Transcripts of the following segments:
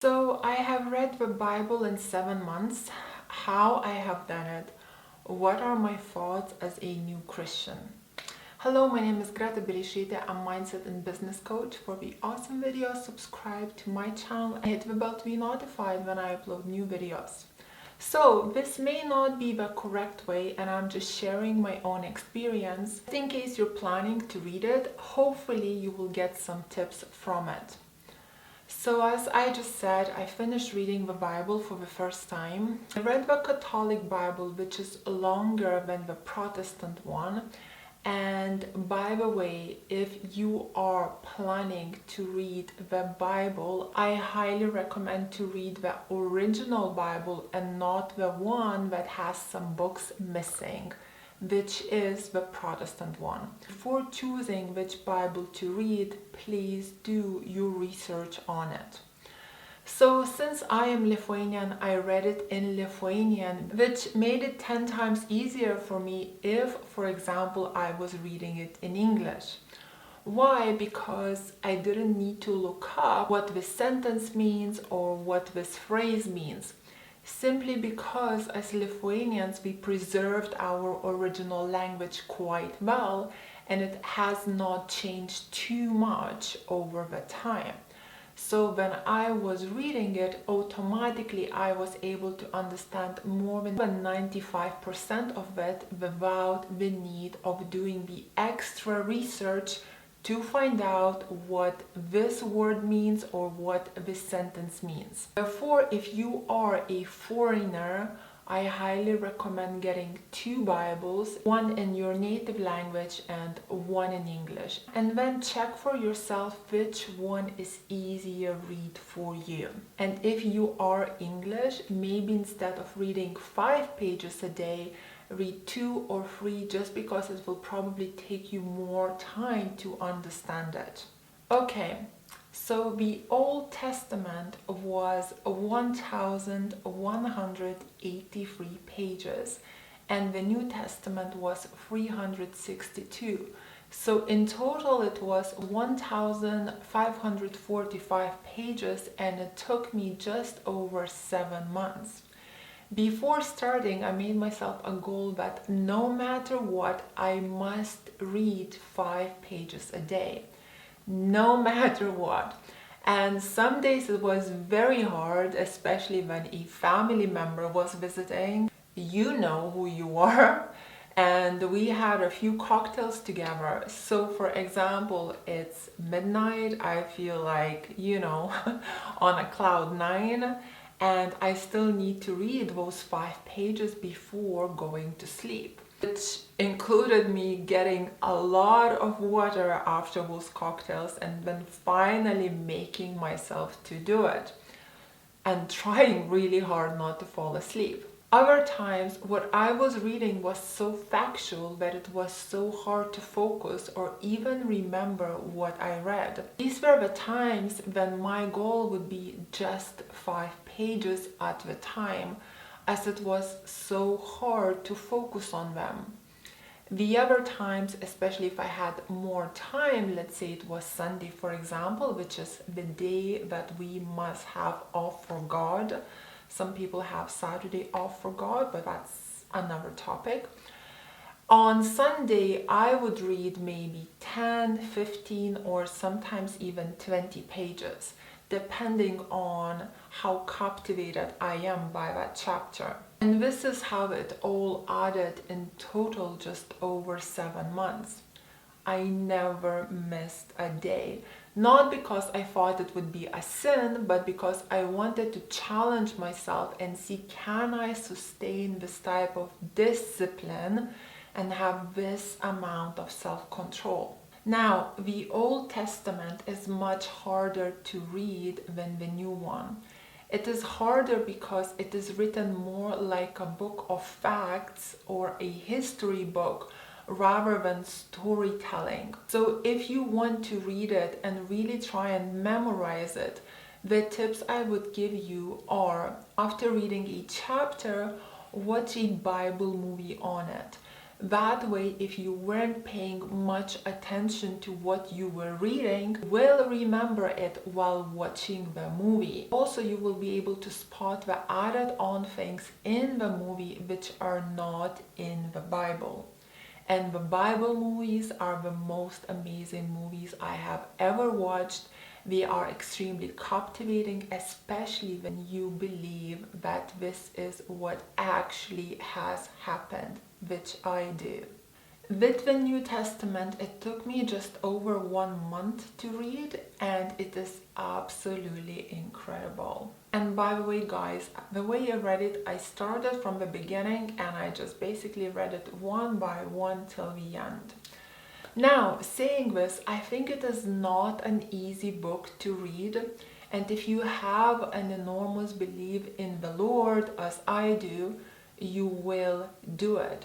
So I have read the Bible in 7 months. How I have done it. What are my thoughts as a new Christian? Hello, my name is Greta, a mindset and business coach. For the awesome videos, subscribe to my channel and hit the bell to be notified when I upload new videos. So this may not be the correct way, and I'm just sharing my own experience. In case you're planning to read it, hopefully you will get some tips from it. So as I just said, I finished reading the Bible for the first time. I read the Catholic Bible, which is longer than the Protestant one. And by the way, if you are planning to read the Bible, I highly recommend to read the original Bible and not the one that has some books missing, which is the Protestant one. Before choosing which Bible to read, please do your research on it. So since I am Lithuanian, I read it in Lithuanian, which made it 10 times easier for me if, for example, I was reading it in English. Why? Because I didn't need to look up what this sentence means or what this phrase means. Simply because as Lithuanians we preserved our original language quite well, and it has not changed too much over the time. So when I was reading it, automatically I was able to understand more than 95% of it without the need of doing the extra research to find out what this word means or what this sentence means. Therefore, if you are a foreigner, I highly recommend getting 2 Bibles, one in your native language and one in English. And then check for yourself which one is easier read for you. And if you are English, maybe instead of reading 5 pages a day, read 2 or 3, just because it will probably take you more time to understand it. Okay, so the Old Testament was 1183 pages and the New Testament was 362. So in total it was 1545 pages, and it took me just over 7 months. Before starting, I made myself a goal that no matter what, I must read 5 pages a day. No matter what. And some days it was very hard, especially when a family member was visiting. You know who you are. And we had a few cocktails together. So for example, it's midnight. I feel like, on a cloud 9. And I still need to read those 5 pages before going to sleep, which included me getting a lot of water after those cocktails and then finally making myself to do it and trying really hard not to fall asleep. Other times, what I was reading was so factual that it was so hard to focus or even remember what I read. These were the times when my goal would be just 5 pages at the time, as it was so hard to focus on them. The other times, especially if I had more time, let's say it was Sunday, for example, which is the day that we must have off for God. Some people have Saturday off for God, but that's another topic. On Sunday, I would read maybe 10, 15, or sometimes even 20 pages, depending on how captivated I am by that chapter. And this is how it all added in total just over 7 months. I never missed a day. Not because I thought it would be a sin, but because I wanted to challenge myself and see, can I sustain this type of discipline and have this amount of self-control. Now, the Old Testament is much harder to read than the new one. It is harder because it is written more like a book of facts or a history book rather than storytelling. So if you want to read it and really try and memorize it, the tips I would give you are, after reading a chapter, watch a Bible movie on it. That way, if you weren't paying much attention to what you were reading, you will remember it while watching the movie. Also, you will be able to spot the added on things in the movie which are not in the Bible. And the Bible movies are the most amazing movies I have ever watched. They are extremely captivating, especially when you believe that this is what actually has happened, which I do. With the New Testament, it took me just over 1 month to read, and it is absolutely incredible. And by the way, guys, the way I read it, I started from the beginning and I just basically read it one by one till the end. Now, saying this, I think it is not an easy book to read, and if you have an enormous belief in the Lord, as I do, you will do it.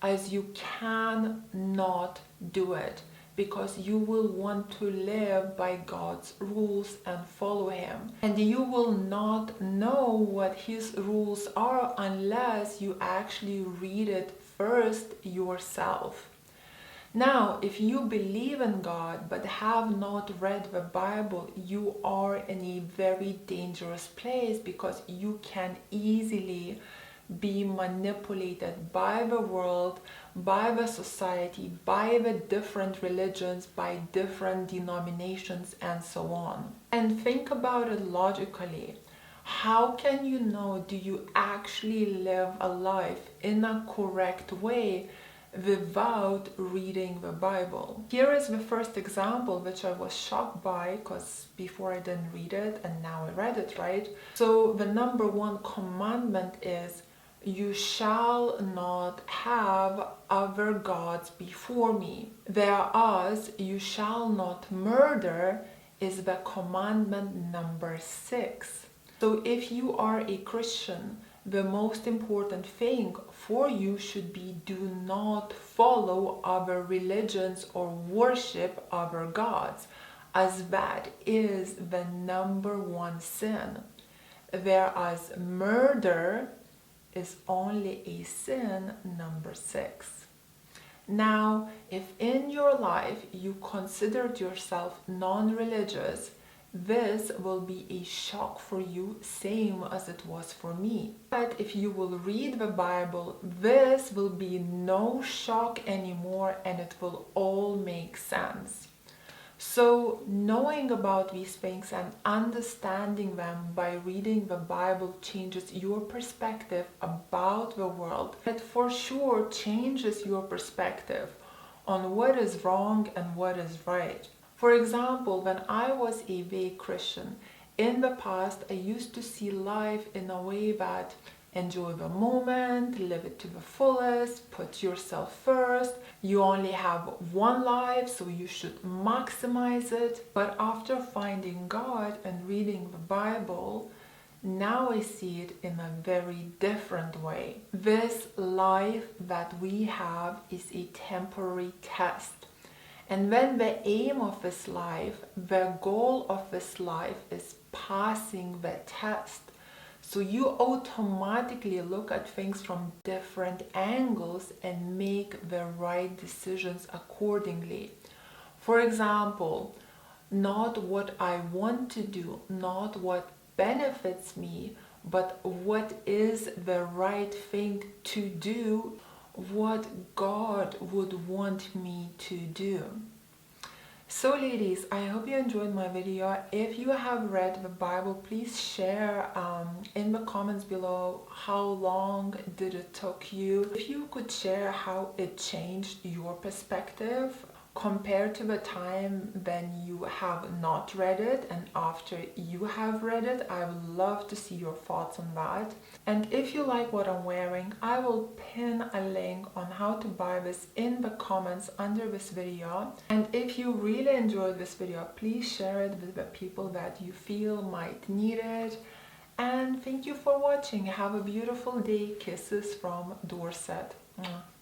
As you cannot do it, because you will want to live by God's rules and follow Him. And you will not know what His rules are unless you actually read it first yourself. Now, if you believe in God but have not read the Bible, you are in a very dangerous place, because you can easily be manipulated by the world, by the society, by the different religions, by different denominations, and so on. And think about it logically. How can you know, do you actually live a life in a correct way without reading the Bible? Here is the first example, which I was shocked by, because before I didn't read it and now I read it, right? So the number one commandment is, you shall not have other gods before me. Whereas you shall not murder is the commandment number 6. So if you are a Christian, the most important thing for you should be, do not follow other religions or worship other gods, as that is the number one sin. Whereas murder is only a sin number 6. Now, if in your life you considered yourself non-religious, this will be a shock for you, same as it was for me. But if you will read the Bible, this will be no shock anymore, and it will all make sense. So knowing about these things and understanding them by reading the Bible changes your perspective about the world. It for sure changes your perspective on what is wrong and what is right. For example, when I was a vague Christian, in the past I used to see life in a way that enjoy the moment, live it to the fullest, put yourself first. You only have one life, so you should maximize it. But after finding God and reading the Bible, now I see it in a very different way. This life that we have is a temporary test. And when the aim of this life, the goal of this life is passing the test, so you automatically look at things from different angles and make the right decisions accordingly. For example, not what I want to do, not what benefits me, but what is the right thing to do, what God would want me to do. So ladies, I hope you enjoyed my video. If you have read the Bible, please share in the comments below how long did it took you. If you could share how it changed your perspective compared to the time when you have not read it and after you have read it. I would love to see your thoughts on that. And if you like what I'm wearing, I will pin a link on how to buy this in the comments under this video. And if you really enjoyed this video, please share it with the people that you feel might need it. And thank you for watching. Have a beautiful day. Kisses from Dorset. Mwah.